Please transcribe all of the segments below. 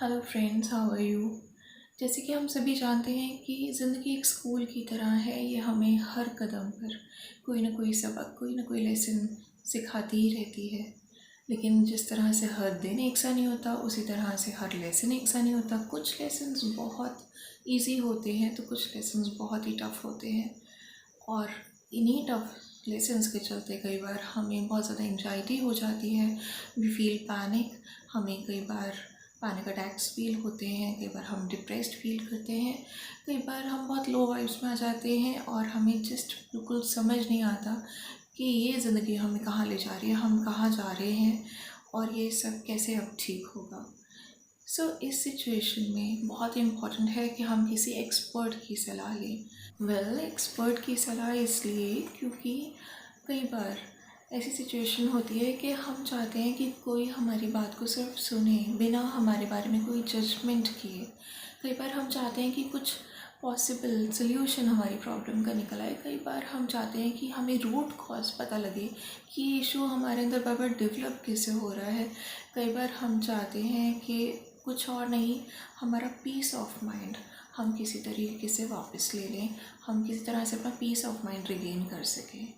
Hello friends, how are you. जैसे कि हम सभी जानते हैं कि ज़िंदगी एक स्कूल की तरह है। ये हमें हर कदम पर कोई ना कोई सबक, कोई ना कोई लेसन सिखाती ही रहती है। लेकिन जिस तरह से हर दिन एक सा नहीं होता, उसी तरह से हर लेसन एक सा नहीं होता। कुछ लेसन्स बहुत इजी होते हैं तो कुछ लेसन्स बहुत ही टफ़ होते हैं। और इन्हीं टफ़ लेसन्स के चलते कई बार हमें बहुत ज़्यादा एंग्जाइटी हो जाती है। We feel panic. हमें कई बार पैनिक अटैक्स फील होते हैं, कई बार हम डिप्रेस्ड फील करते हैं, कई बार हम बहुत लो वाइब्स में आ जाते हैं और हमें जस्ट बिल्कुल समझ नहीं आता कि ये ज़िंदगी हमें कहाँ ले जा रही है, हम कहाँ जा रहे हैं और ये सब कैसे अब ठीक होगा। इस सिचुएशन में बहुत इम्पॉर्टेंट है कि हम किसी एक्सपर्ट की सलाह लें। एक्सपर्ट की सलाह इसलिए क्योंकि कई बार ऐसी सिचुएशन होती है कि हम चाहते हैं कि कोई हमारी बात को सिर्फ सुने बिना हमारे बारे में कोई जजमेंट किए। कई बार हम चाहते हैं कि कुछ पॉसिबल सल्यूशन हमारी प्रॉब्लम का निकल आए। कई बार हम चाहते हैं कि हमें रूट कॉज पता लगे कि ये इशू हमारे अंदर बार बार डेवलप कैसे हो रहा है। कई बार हम चाहते हैं कि कुछ और नहीं, हमारा पीस ऑफ माइंड हम किसी तरीके से वापस ले लें, हम किसी तरह से अपना पीस ऑफ माइंड रिगेन कर सकें।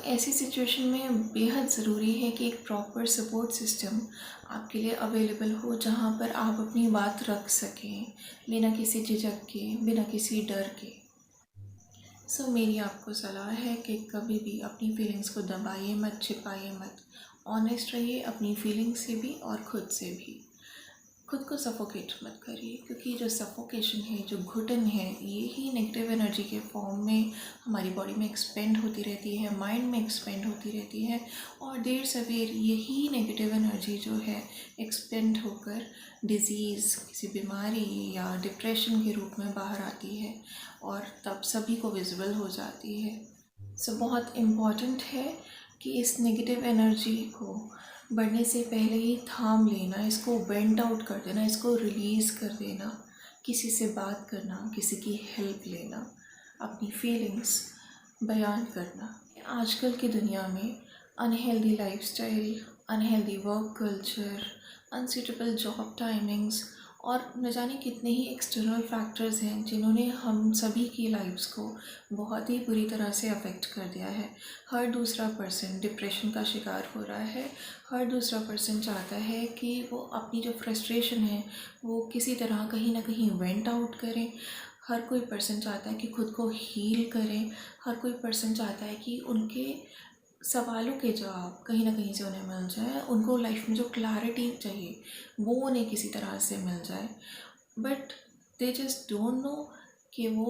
ऐसी सिचुएशन में बेहद ज़रूरी है कि एक प्रॉपर सपोर्ट सिस्टम आपके लिए अवेलेबल हो, जहाँ पर आप अपनी बात रख सकें बिना किसी झिझक के, बिना किसी डर के। मेरी आपको सलाह है कि कभी भी अपनी फीलिंग्स को दबाइए मत, छिपाइए मत। ऑनेस्ट रहिए अपनी फीलिंग्स से भी और ख़ुद से भी। खुद को सफोकेट मत करिए, क्योंकि जो सफोकेशन है, जो घुटन है, ये ही नेगेटिव एनर्जी के फॉर्म में हमारी बॉडी में एक्सपेंड होती रहती है, माइंड में एक्सपेंड होती रहती है और देर सवेर यही नेगेटिव एनर्जी जो है एक्सपेंड होकर डिज़ीज़, किसी बीमारी या डिप्रेशन के रूप में बाहर आती है और तब सभी को विजिबल हो जाती है। बहुत इम्पॉर्टेंट है कि इस नेगेटिव एनर्जी को बढ़ने से पहले ही थाम लेना, इसको वेंट आउट कर देना, इसको रिलीज़ कर देना, किसी से बात करना, किसी की हेल्प लेना, अपनी फीलिंग्स बयान करना। आजकल की दुनिया में unhealthy lifestyle, unhealthy work culture, unsuitable job timings और न जाने कितने ही एक्सटर्नल फैक्टर्स हैं जिन्होंने हम सभी की लाइफ्स को बहुत ही बुरी तरह से अफेक्ट कर दिया है। हर दूसरा पर्सन डिप्रेशन का शिकार हो रहा है। हर दूसरा पर्सन चाहता है कि वो अपनी जो फ्रस्ट्रेशन है वो किसी तरह कहीं ना कहीं वेंट आउट करें। हर कोई पर्सन चाहता है कि खुद को हील करें। हर कोई पर्सन चाहता है कि उनके सवालों के जवाब कहीं ना कहीं से उन्हें मिल जाए, उनको लाइफ में जो क्लैरिटी चाहिए वो उन्हें किसी तरह से मिल जाए। But they just don't know कि वो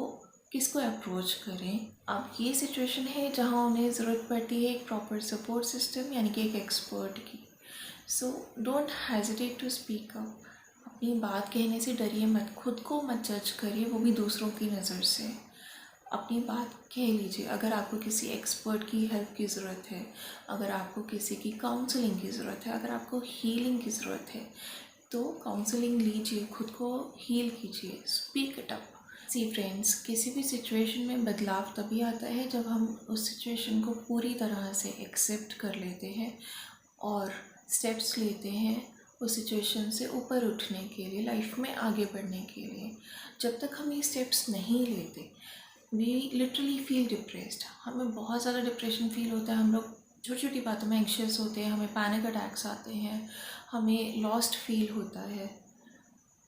किसको अप्रोच करें। अब ये सिचुएशन है जहाँ उन्हें ज़रूरत पड़ती है एक प्रॉपर सपोर्ट सिस्टम, यानी कि एक एक्सपर्ट की। Don't hesitate to speak up. अपनी बात कहने से डरिए मत, खुद को मत जज करिए, वो भी दूसरों की नज़र से। अपनी बात कह लीजिए। अगर आपको किसी एक्सपर्ट की हेल्प की ज़रूरत है, अगर आपको किसी की काउंसलिंग की ज़रूरत है, अगर आपको हीलिंग की ज़रूरत है तो काउंसलिंग लीजिए, खुद को हील कीजिए, स्पीक इट अप। फ्रेंड्स, किसी भी सिचुएशन में बदलाव तभी आता है जब हम उस सिचुएशन को पूरी तरह से एक्सेप्ट कर लेते हैं और स्टेप्स लेते हैं उस सिचुएशन से ऊपर उठने के लिए, लाइफ में आगे बढ़ने के लिए। जब तक हम ये स्टेप्स नहीं लेते, वी लिटरली फील डिप्रेस्ड। हमें बहुत ज़्यादा डिप्रेशन फील होता है। हम लोग छोटी छोटी बातों में एंग्शियस होते हैं, हमें पैनिक अटैक्स आते हैं, हमें लॉस्ट फील होता है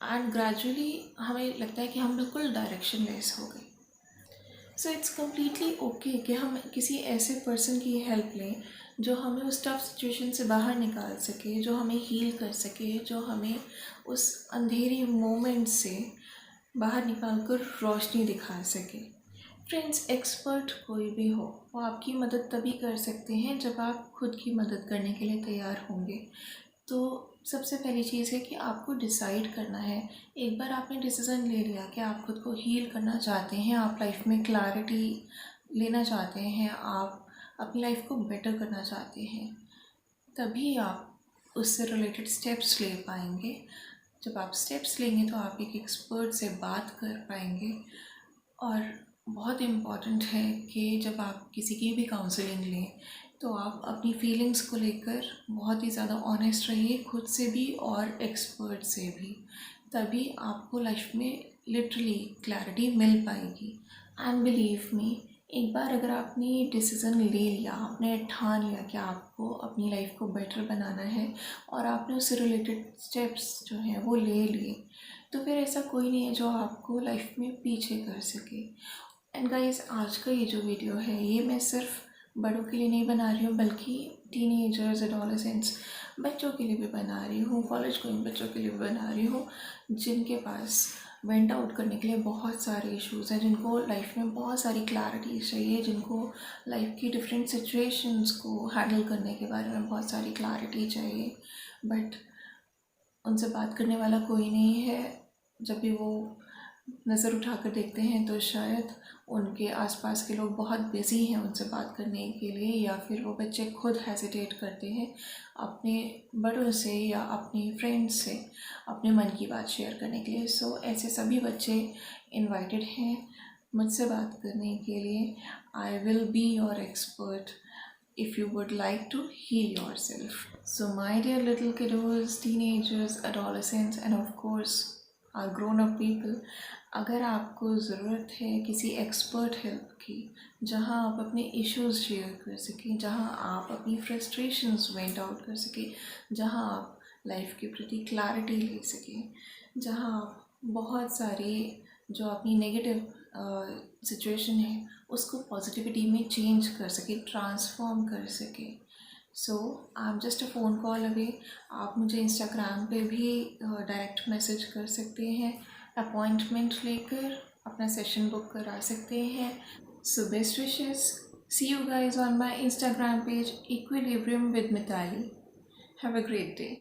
एंड ग्रेजुअली हमें लगता है कि हम बिल्कुल डायरेक्शन लेस हो गए। इट्स कम्प्लीटली ओके कि हम किसी ऐसे पर्सन की हेल्प लें जो हमें उस टफ सिचुएशन से बाहर निकाल सके, जो हमें हील कर सके, जो हमें उस अंधेरी मोमेंट से बाहर निकाल कर रोशनी दिखा सके। फ्रेंड्स, एक्सपर्ट कोई भी हो, वो आपकी मदद तभी कर सकते हैं जब आप खुद की मदद करने के लिए तैयार होंगे। तो सबसे पहली चीज़ है कि आपको डिसाइड करना है। एक बार आपने डिसीज़न ले लिया कि आप खुद को हील करना चाहते हैं, आप लाइफ में क्लैरिटी लेना चाहते हैं, आप अपनी लाइफ को बेटर करना चाहते हैं, तभी आप उससे रिलेटेड स्टेप्स ले पाएंगे। जब आप स्टेप्स लेंगे तो आप एक एक्सपर्ट से बात कर पाएंगे। और बहुत इम्पॉर्टेंट है कि जब आप किसी की भी काउंसलिंग लें तो आप अपनी फीलिंग्स को लेकर बहुत ही ज़्यादा ऑनेस्ट रहिए, खुद से भी और एक्सपर्ट से भी, तभी आपको लाइफ में लिटरली क्लैरिटी मिल पाएगी। एंड बिलीव मी, एक बार अगर आपने डिसीज़न ले लिया, आपने ठान लिया कि आपको अपनी लाइफ को बेटर बनाना है और आपने उससे रिलेटेड स्टेप्स जो हैं वो ले लिए, तो फिर ऐसा कोई नहीं है जो आपको लाइफ में पीछे कर सके। एंड गाइस, आज का ये जो वीडियो है ये मैं सिर्फ बड़ों के लिए नहीं बना रही हूँ, बल्कि टीनेजर्स, एडोलेसेंट्स, बच्चों के लिए भी बना रही हूँ, कॉलेज गोइंग बच्चों के लिए भी बना रही हूँ, जिनके पास वेंट आउट करने के लिए बहुत सारे इश्यूज़ हैं, जिनको लाइफ में बहुत सारी क्लैरिटी चाहिए, जिनको लाइफ की डिफरेंट सिचुएशंस को हैंडल करने के बारे में बहुत सारी क्लैरिटी चाहिए, बट उनसे बात करने वाला कोई नहीं है। जब भी वो नज़र उठाकर देखते हैं तो शायद उनके आसपास के लोग बहुत बिज़ी हैं उनसे बात करने के लिए, या फिर वो बच्चे खुद हेसिटेट करते हैं अपने बड़ों से या अपने फ्रेंड्स से अपने मन की बात शेयर करने के लिए। सो ऐसे सभी बच्चे इनवाइटेड हैं मुझसे बात करने के लिए। I will be your expert if you would like to heal yourself. So my dear little kiddos, teenagers, adolescents and of course our grown up people, अगर आपको ज़रूरत है किसी एक्सपर्ट हेल्प की, जहां आप अपने इश्यूज शेयर कर सकें, जहां आप अपनी फ्रस्ट्रेशंस वेंट आउट कर सकें, जहां आप लाइफ के प्रति क्लैरिटी ले सकें, जहां आप बहुत सारे जो अपनी नेगेटिव सिचुएशन है उसको पॉजिटिविटी में चेंज कर सके, ट्रांसफॉर्म कर सके, so I am just a phone call away. आप मुझे इंस्टाग्राम पे भी डायरेक्ट मैसेज कर सकते हैं, अपॉइंटमेंट लेकर अपना सेशन बुक करा सकते हैं। So best wishes, see you guys on my Instagram page Equilibrium with Mitali. Have a great day.